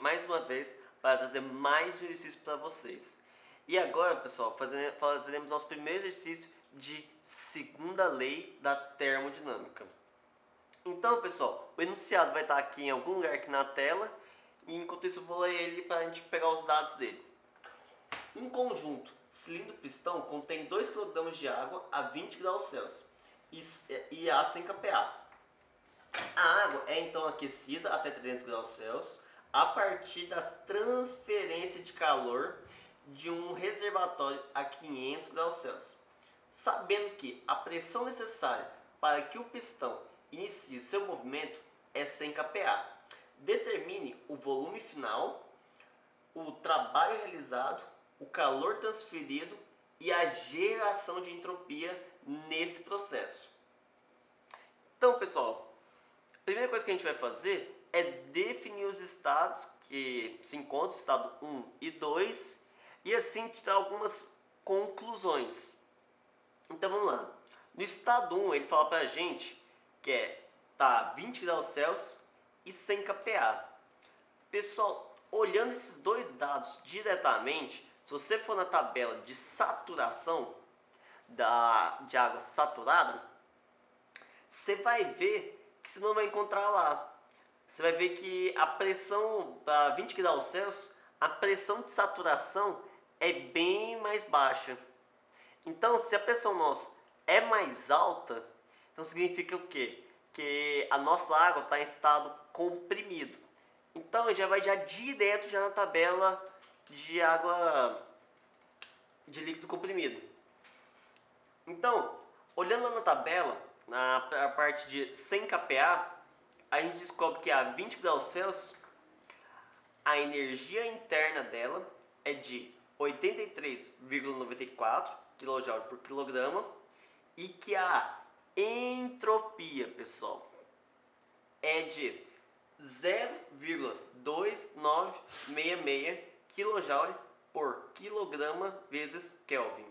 mais uma vez para trazer mais um exercício para vocês. E agora, pessoal, fazeremos nosso primeiro exercício de segunda lei da termodinâmica. Então, pessoal, o enunciado vai estar aqui em algum lugar aqui na tela, e enquanto isso eu vou ler ele para a gente pegar os dados dele. Um conjunto cilindro-pistão contém 2 kg de água a 20 graus Celsius e a 100 kPa. A água é então aquecida até 300 graus Celsius a partir da transferência de calor de um reservatório a 500 graus Celsius. Sabendo que a pressão necessária para que o pistão inicie seu movimento é 100 kPa. Determine o volume final, o trabalho realizado, o calor transferido e a geração de entropia nesse processo. Então, pessoal, a primeira coisa que a gente vai fazer é definir os estados que se encontram, estado 1 e 2, e assim tirar algumas conclusões. Então vamos lá. No estado 1 ele fala pra gente que tá 20 graus Celsius e 100 kPa. Pessoal, olhando esses dois dados diretamente, se você for na tabela de saturação de água saturada, você vai ver que você não vai encontrar lá. Você vai ver que a pressão para 20 graus Celsius, a pressão de saturação é bem mais baixa. Então, se a pressão nossa é mais alta, então significa o quê? Que a nossa água está em estado comprimido. Então, já vai direto na tabela de água de líquido comprimido. Então, olhando lá na tabela, na parte de 100 kPa, a gente descobre que a 20 graus Celsius, a energia interna dela é de 83,94 kJ por quilograma e que a entropia, pessoal, é de 0,2966 kJ por quilograma vezes Kelvin.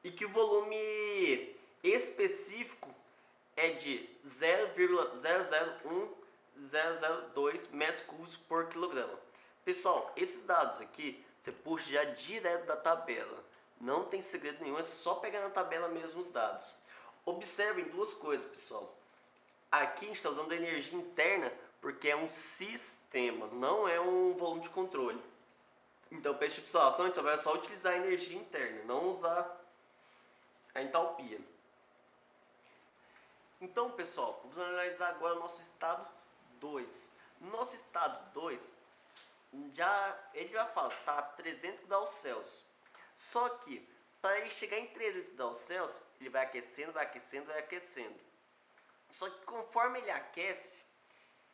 E que o volume específico é de 0,001002 metros cúbicos por quilograma. Pessoal, esses dados aqui você puxa já direto da tabela. Não tem segredo nenhum, é só pegar na tabela mesmo os dados. Observem duas coisas, pessoal. Aqui a gente está usando a energia interna porque é um sistema, não é um volume de controle. Então, para esse tipo de situação, a gente vai só utilizar a energia interna, não usar a entalpia. Então, pessoal, vamos analisar agora o nosso estado 2. No nosso estado 2, ele já fala que está a 300 graus Celsius. Só que, para ele chegar em 300 graus Celsius, ele vai aquecendo, vai aquecendo, vai aquecendo. Só que conforme ele aquece,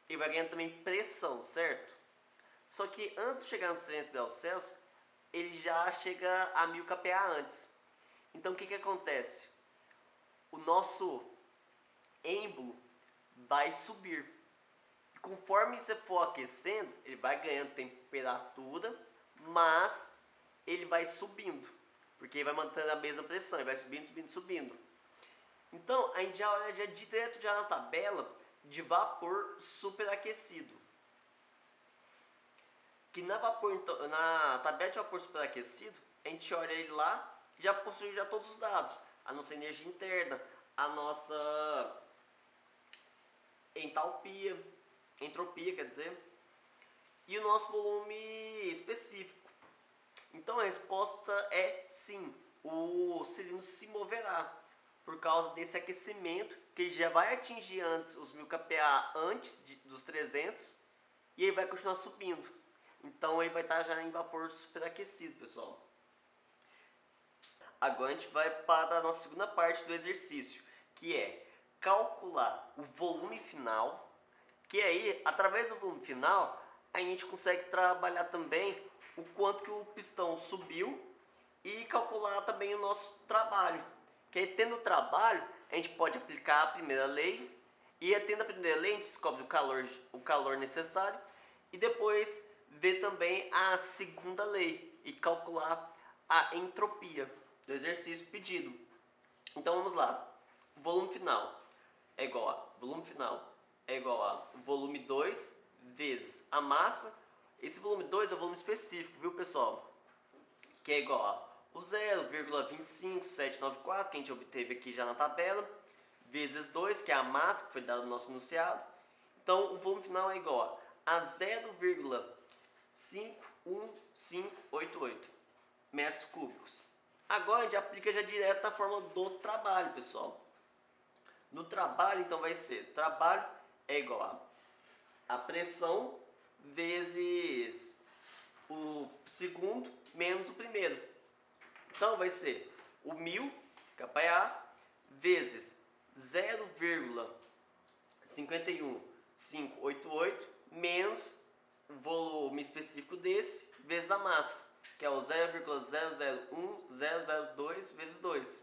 ele vai ganhando também pressão, certo? Só que antes de chegar nos 300 graus Celsius, ele já chega a 1000 kPa antes. Então o que acontece? O nosso êmbolo vai subir. E conforme você for aquecendo, ele vai ganhando temperatura, mas ele vai subindo. Porque ele vai mantendo a mesma pressão, ele vai subindo, subindo, subindo. Então a gente já olha direto na tabela de vapor superaquecido. Que na tabela de vapor superaquecido, a gente olha ele lá e já possui todos os dados. A nossa energia interna, a nossa entropia, quer dizer, e o nosso volume específico. Então a resposta é sim, o cilindro se moverá por causa desse aquecimento, que ele já vai atingir antes os 1000 kPa antes dos 300 e ele vai continuar subindo. Então ele vai estar já em vapor superaquecido, pessoal. Agora a gente vai para a nossa segunda parte do exercício, que é calcular o volume final, que aí, através do volume final, a gente consegue trabalhar também o quanto que o pistão subiu e calcular também o nosso trabalho. Que aí, tendo o trabalho, a gente pode aplicar a primeira lei, e tendo a primeira lei, a gente descobre o calor necessário, e depois ver também a segunda lei e calcular a entropia do exercício pedido. Então vamos lá. Volume final é igual a volume 2 vezes a massa. Esse volume 2 é o volume específico, viu, pessoal? Que é igual a o 0,25794, que a gente obteve aqui já na tabela, vezes 2, que é a massa que foi dada no nosso enunciado. Então, o volume final é igual a 0,51588 metros cúbicos. Agora, a gente aplica já direto na fórmula do trabalho, pessoal. No trabalho, então, vai ser, trabalho é igual a pressão vezes o segundo menos o primeiro. Então vai ser o 1000 kPa vezes 0,51588 menos o volume específico desse vezes a massa, que é o 0,001002 vezes 2.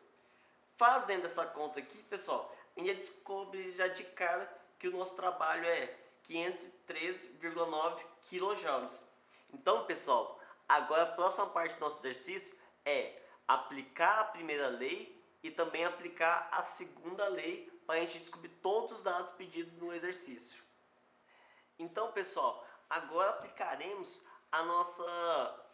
Fazendo essa conta aqui, pessoal, a gente já descobre já de cara que o nosso trabalho é 513,9 kJ. Então, pessoal, agora a próxima parte do nosso exercício é aplicar a primeira lei e também aplicar a segunda lei para a gente descobrir todos os dados pedidos no exercício. Então, pessoal, agora aplicaremos a nossa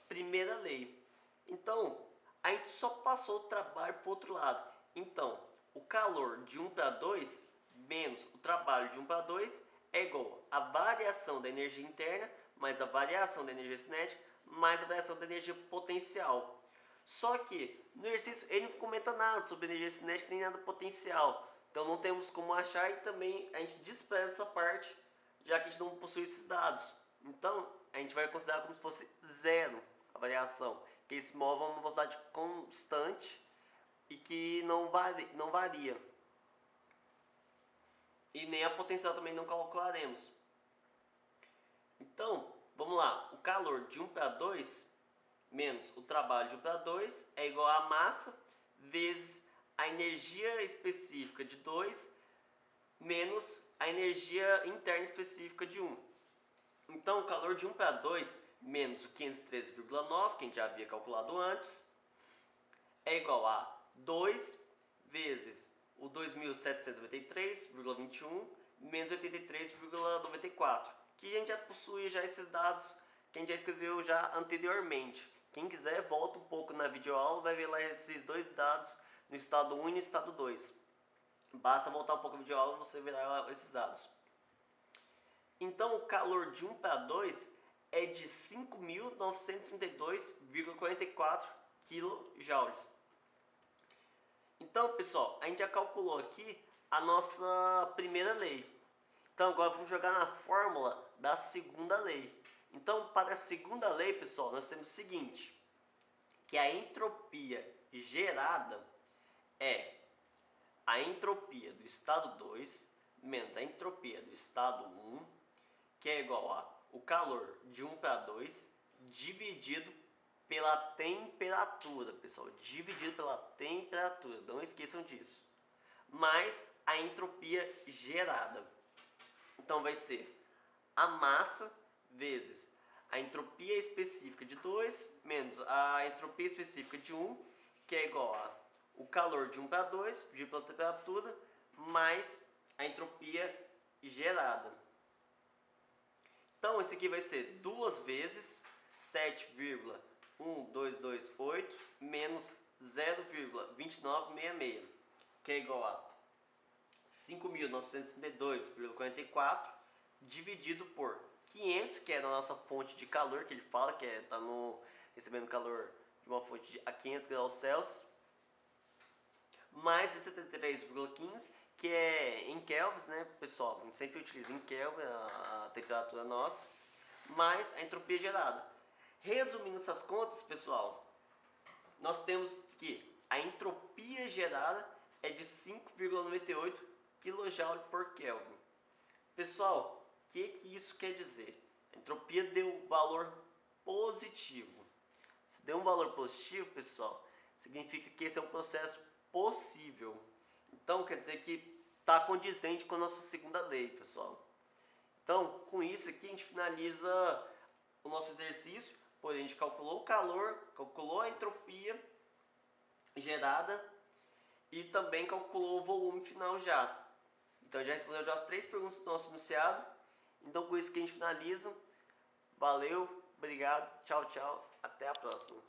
primeira lei. Então, a gente só passou o trabalho para o outro lado. Então, o calor de 1 para 2 menos o trabalho de 1 para 2 é igual a variação da energia interna mais a variação da energia cinética mais a variação da energia potencial. Só que no exercício ele não comenta nada sobre energia cinética nem nada potencial. Então não temos como achar e também a gente despreza essa parte, já que a gente não possui esses dados. Então a gente vai considerar como se fosse zero a variação, que ele se move a uma velocidade constante e que não varia. E nem a potencial também não calcularemos. Então, vamos lá. O calor de 1 para 2 menos o trabalho de 1 para 2 é igual a massa vezes a energia específica de 2 menos a energia interna específica de 1. Então, o calor de 1 para 2 menos o 513,9, que a gente já havia calculado antes, é igual a 2 vezes o 2.793,21 menos 83,94, que a gente já possui já esses dados que a gente já escreveu já anteriormente. Quem quiser, volta um pouco na videoaula, vai ver lá esses dois dados no estado 1 e no estado 2. Basta voltar um pouco na videoaula e você verá esses dados. Então, o calor de 1 para 2 é de 5.932,44 kJ. Então, pessoal, a gente já calculou aqui a nossa primeira lei. Então, agora vamos jogar na fórmula da segunda lei. Então, para a segunda lei, pessoal, nós temos o seguinte, que a entropia gerada é a entropia do estado 2 menos a entropia do estado 1, que é igual a o calor de 1 para 2 dividido pela temperatura, pessoal, dividido pela temperatura, não esqueçam disso, mais a entropia gerada. Então vai ser a massa vezes a entropia específica de 2 menos a entropia específica de 1, que é igual a o calor de 1 para 2 dividido pela temperatura mais a entropia gerada. Então, esse aqui vai ser 2 vezes 7,1228 menos 0,2966, que é igual a 5.932,44 dividido por 500, que é a nossa fonte de calor, que ele fala que está recebendo calor de uma fonte a 500 graus Celsius, mais 73,15, que é em kelvins, né, pessoal? A gente sempre utiliza em Kelvin a temperatura nossa, mais a entropia gerada. Resumindo essas contas, pessoal, nós temos que a entropia gerada é de 5,98 kJ por Kelvin. Pessoal, o que isso quer dizer? A entropia deu valor positivo. Se deu um valor positivo, pessoal, significa que esse é um processo possível. Então, quer dizer que está condizente com a nossa segunda lei, pessoal. Então, com isso aqui, a gente finaliza o nosso exercício, pois a gente calculou o calor, calculou a entropia gerada e também calculou o volume final já. Então, já respondeu já as 3 perguntas do nosso enunciado. Então com isso que a gente finaliza. Valeu, obrigado, tchau, tchau, até a próxima.